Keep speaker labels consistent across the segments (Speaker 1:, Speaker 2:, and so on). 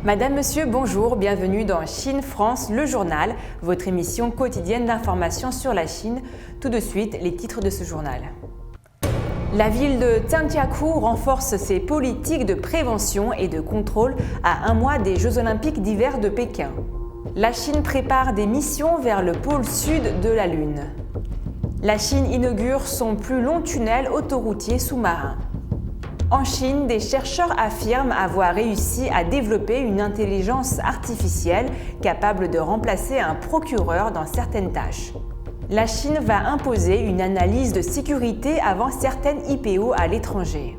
Speaker 1: Madame, Monsieur, bonjour, bienvenue dans Chine France, le journal, votre émission quotidienne d'information sur la Chine. Tout de suite, les titres de ce journal. La ville de Zhangjiakou renforce ses politiques de prévention et de contrôle à un mois des Jeux Olympiques d'hiver de Pékin. La Chine prépare des missions vers le pôle sud de la Lune. La Chine inaugure son plus long tunnel autoroutier sous-marin. En Chine, des chercheurs affirment avoir réussi à développer une intelligence artificielle capable de remplacer un procureur dans certaines tâches. La Chine va imposer une analyse de sécurité avant certaines IPO à l'étranger.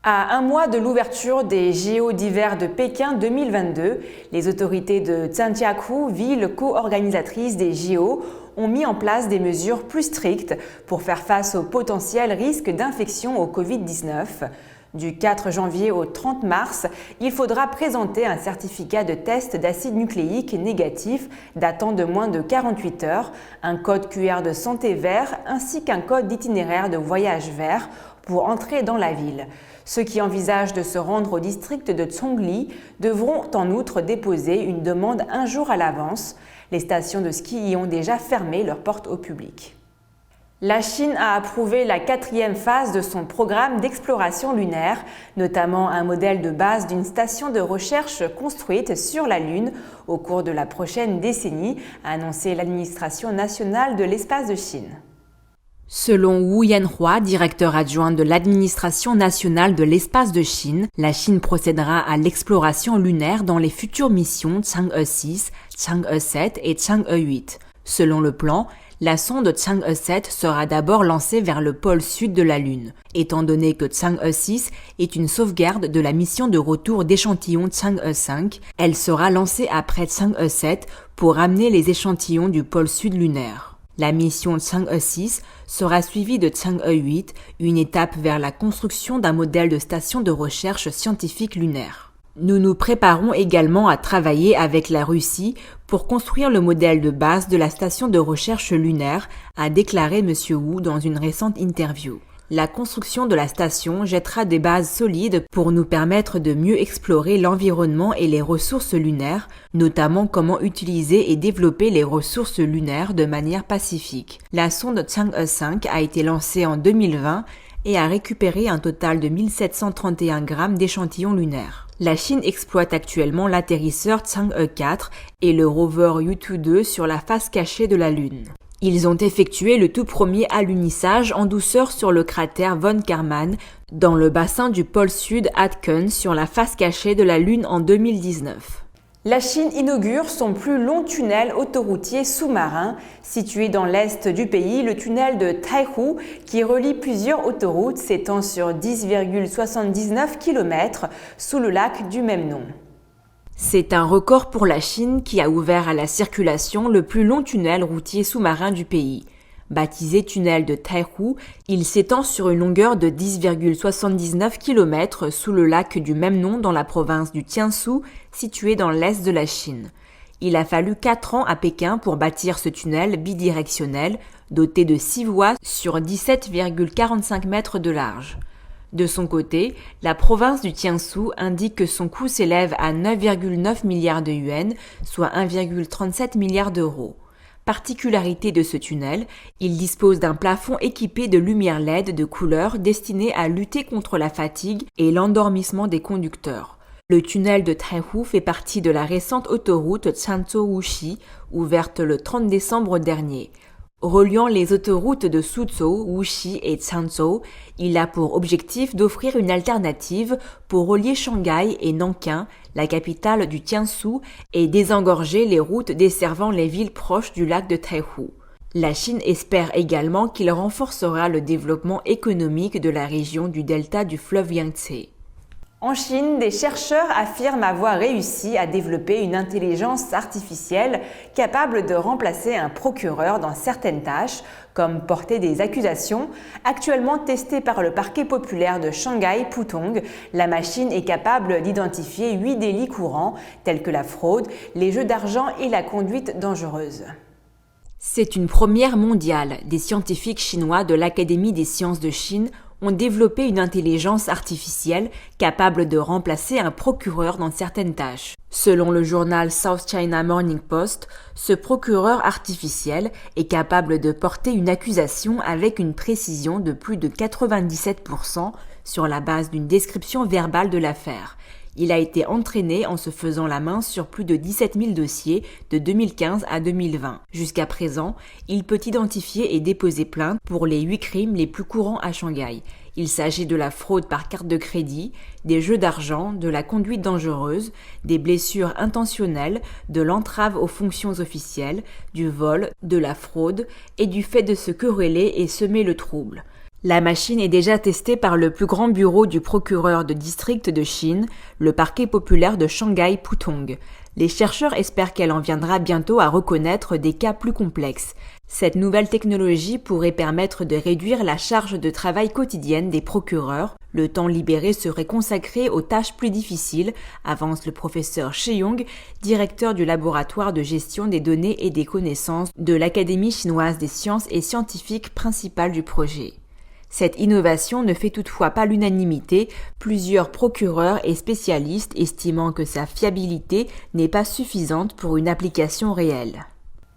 Speaker 1: À un mois de l'ouverture des JO d'hiver de Pékin 2022, les autorités de Zhangjiakou, ville co-organisatrice des JO, ont mis en place des mesures plus strictes pour faire face au potentiel risque d'infection au Covid-19. Du 4 janvier au 30 mars, il faudra présenter un certificat de test d'acide nucléique négatif datant de moins de 48 heures, un code QR de santé vert ainsi qu'un code d'itinéraire de voyage vert pour entrer dans la ville. Ceux qui envisagent de se rendre au district de Zhongli devront en outre déposer une demande un jour à l'avance. Les stations de ski y ont déjà fermé leurs portes au public. La Chine a approuvé la 4e phase de son programme d'exploration lunaire, notamment un modèle de base d'une station de recherche construite sur la Lune au cours de la prochaine décennie, a annoncé l'administration nationale de l'espace de Chine.
Speaker 2: Selon Wu Yanhua, directeur adjoint de l'administration nationale de l'espace de Chine, la Chine procédera à l'exploration lunaire dans les futures missions Chang'e 6, Chang'e 7 et Chang'e 8. Selon le plan, la sonde Chang'e 7 sera d'abord lancée vers le pôle sud de la Lune. Étant donné que Chang'e 6 est une sauvegarde de la mission de retour d'échantillons Chang'e 5, elle sera lancée après Chang'e 7 pour ramener les échantillons du pôle sud lunaire. La mission Chang'e 6 sera suivie de Chang'e 8, une étape vers la construction d'un modèle de station de recherche scientifique lunaire. Nous nous préparons également à travailler avec la Russie pour construire le modèle de base de la station de recherche lunaire, a déclaré M. Wu dans une récente interview. La construction de la station jettera des bases solides pour nous permettre de mieux explorer l'environnement et les ressources lunaires, notamment comment utiliser et développer les ressources lunaires de manière pacifique. La sonde Chang'e 5 a été lancée en 2020 et a récupéré un total de 1731 grammes d'échantillons lunaires. La Chine exploite actuellement l'atterrisseur Chang'e 4 et le rover Yutu-2 sur la face cachée de la Lune. Ils ont effectué le tout premier alunissage en douceur sur le cratère von Karman dans le bassin du pôle sud Aitken sur la face cachée de la Lune en 2019.
Speaker 1: La Chine inaugure son plus long tunnel autoroutier sous-marin. Situé dans l'est du pays, le tunnel de Taihu, qui relie plusieurs autoroutes, s'étend sur 10,79 km sous le lac du même nom.
Speaker 2: C'est un record pour la Chine qui a ouvert à la circulation le plus long tunnel routier sous-marin du pays. Baptisé tunnel de Taihu, il s'étend sur une longueur de 10,79 km sous le lac du même nom dans la province du Jiangsu, située dans l'est de la Chine. Il a fallu 4 ans à Pékin pour bâtir ce tunnel bidirectionnel, doté de 6 voies sur 17,45 mètres de large. De son côté, la province du Jiangsu indique que son coût s'élève à 9,9 milliards de yuans, soit 1,37 milliard d'euros. Particularité de ce tunnel, il dispose d'un plafond équipé de lumière LED de couleur destinée à lutter contre la fatigue et l'endormissement des conducteurs. Le tunnel de Taihu fait partie de la récente autoroute Changzhou-Wuxi, ouverte le 30 décembre dernier. Reliant les autoroutes de Suzhou, Wuxi et Changzhou, il a pour objectif d'offrir une alternative pour relier Shanghai et Nankin, la capitale du Jiangsu, et désengorger les routes desservant les villes proches du lac de Taihu. La Chine espère également qu'il renforcera le développement économique de la région du delta du fleuve Yangtze.
Speaker 1: En Chine, des chercheurs affirment avoir réussi à développer une intelligence artificielle capable de remplacer un procureur dans certaines tâches, comme porter des accusations. Actuellement testée par le parquet populaire de Shanghai Pudong, la machine est capable d'identifier 8 délits courants, tels que la fraude, les jeux d'argent et la conduite dangereuse.
Speaker 2: C'est une première mondiale. Des scientifiques chinois de l'Académie des sciences de Chine ont développé une intelligence artificielle capable de remplacer un procureur dans certaines tâches. Selon le journal South China Morning Post, ce procureur artificiel est capable de porter une accusation avec une précision de plus de 97% sur la base d'une description verbale de l'affaire. Il a été entraîné en se faisant la main sur plus de 17 000 dossiers de 2015 à 2020. Jusqu'à présent, il peut identifier et déposer plainte pour les 8 crimes les plus courants à Shanghai. Il s'agit de la fraude par carte de crédit, des jeux d'argent, de la conduite dangereuse, des blessures intentionnelles, de l'entrave aux fonctions officielles, du vol, de la fraude et du fait de se quereller et semer le trouble. La machine est déjà testée par le plus grand bureau du procureur de district de Chine, le parquet populaire de Shanghai Pudong. Les chercheurs espèrent qu'elle en viendra bientôt à reconnaître des cas plus complexes. Cette nouvelle technologie pourrait permettre de réduire la charge de travail quotidienne des procureurs. Le temps libéré serait consacré aux tâches plus difficiles, avance le professeur Shi Yong, directeur du laboratoire de gestion des données et des connaissances de l'Académie chinoise des sciences et scientifiques principale du projet. Cette innovation ne fait toutefois pas l'unanimité, plusieurs procureurs et spécialistes estimant que sa fiabilité n'est pas suffisante pour une application réelle.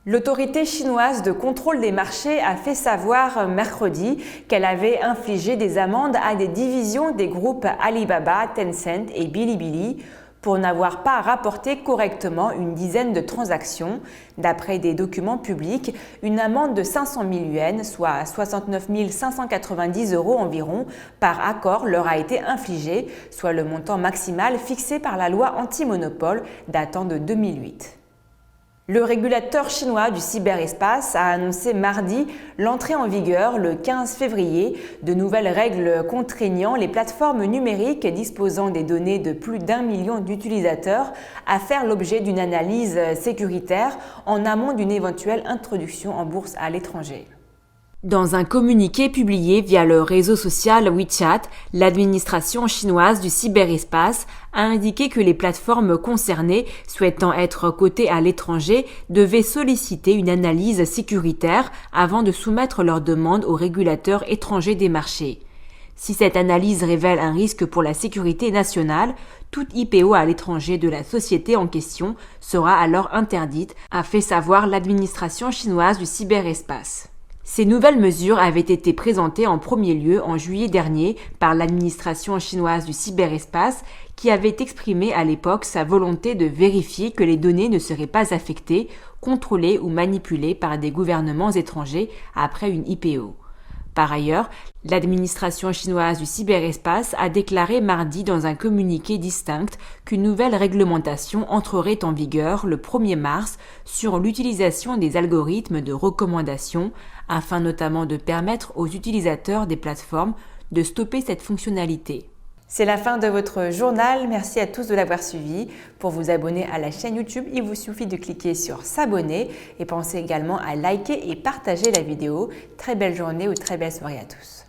Speaker 1: L'autorité chinoise de contrôle des marchés a fait savoir mercredi qu'elle avait infligé des amendes à des divisions des groupes Alibaba, Tencent et Bilibili pour n'avoir pas rapporté correctement une dizaine de transactions. D'après des documents publics, une amende de 500 000 yuans, soit 69 590 € environ, par accord leur a été infligée, soit le montant maximal fixé par la loi anti-monopole datant de 2008. Le régulateur chinois du cyberespace a annoncé mardi l'entrée en vigueur le 15 février de nouvelles règles contraignant les plateformes numériques disposant des données de plus d'1 million d'utilisateurs à faire l'objet d'une analyse sécuritaire en amont d'une éventuelle introduction en bourse à l'étranger.
Speaker 2: Dans un communiqué publié via le réseau social WeChat, l'administration chinoise du cyberespace a indiqué que les plateformes concernées souhaitant être cotées à l'étranger devaient solliciter une analyse sécuritaire avant de soumettre leurs demandes aux régulateurs étrangers des marchés. Si cette analyse révèle un risque pour la sécurité nationale, toute IPO à l'étranger de la société en question sera alors interdite, a fait savoir l'administration chinoise du cyberespace. Ces nouvelles mesures avaient été présentées en premier lieu en juillet dernier par l'administration chinoise du cyberespace qui avait exprimé à l'époque sa volonté de vérifier que les données ne seraient pas affectées, contrôlées ou manipulées par des gouvernements étrangers après une IPO. Par ailleurs, l'administration chinoise du cyberespace a déclaré mardi dans un communiqué distinct qu'une nouvelle réglementation entrerait en vigueur le 1er mars sur l'utilisation des algorithmes de recommandation afin notamment de permettre aux utilisateurs des plateformes de stopper cette fonctionnalité.
Speaker 1: C'est la fin de votre journal. Merci à tous de l'avoir suivi. Pour vous abonner à la chaîne YouTube, il vous suffit de cliquer sur s'abonner et pensez également à liker et partager la vidéo. Très belle journée ou très belle soirée à tous.